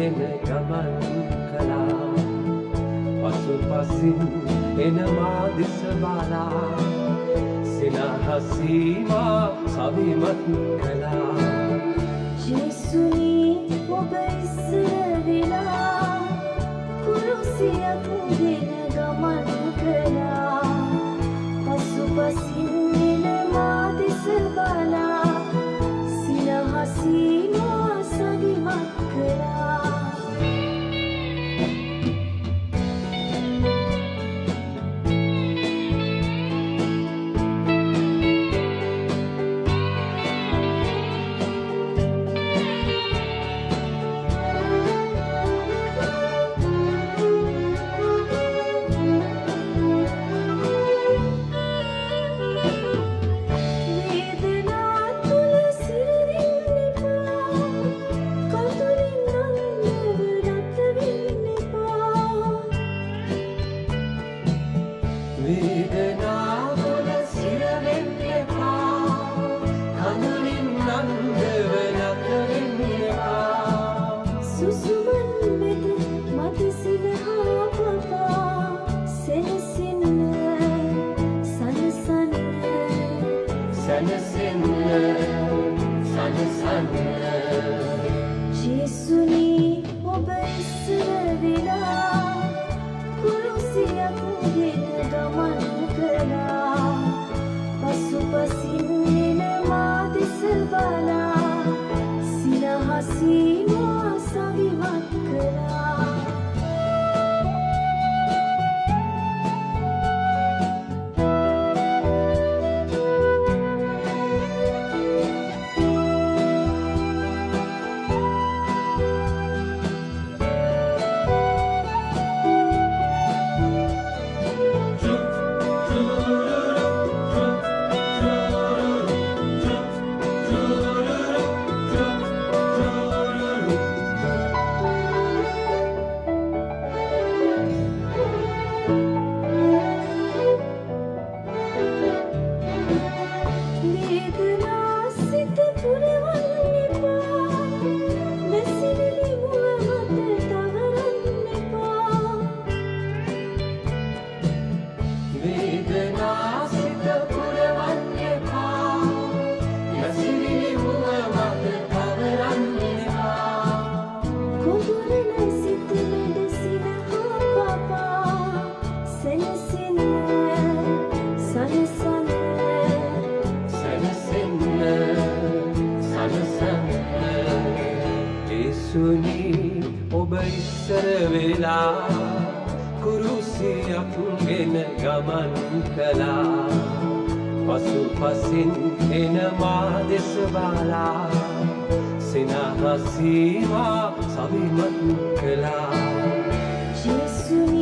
ගෙන ගමන් කළා පසුපසින් එන මා දෙස බලා සිනහසීමා සවිමත් කළා ජේසුනි ඔබ ඉස්සර වෙලා කුරුසියක් ගෙන ගමන් කළා පසුපසින් එන මා දෙස බලා සිනහසීමා සවිමත් කළා වේදනාවල සිරවෙන්න එපා කඳුලින් නන්දව නතරින් එපා සුසුමන් වෙත මට සිනහා පපා සැනසෙන්න සනසන්න සැනසෙන්න සනසන්න ජේසුනි ඔබ ඉස්සර වෙලා කුරුසියක් ගෙන ගමන් කළා පසුපසින් එන මා දෙස බලා සිනහසීමා සවිමත් කළා වේදනා සිත පුරවන්න එපා නැසිවිලි මුව මත තවරන්න එපා වේදනා සිත පුරවන්න එපා නැසිවිලි මුව මත තවරන්න එපා කුඹුරන සිත මැද සිනහා පපා සැනසෙන්න සනසන්න ජේසුනි ඔබ ඉස්සර වෙලා කුරුසියක් ගෙන ගමන් කළා පසුපසින් එන මා දෙස බලා සිනහසීමා සවිමත් කළා ජේසුනි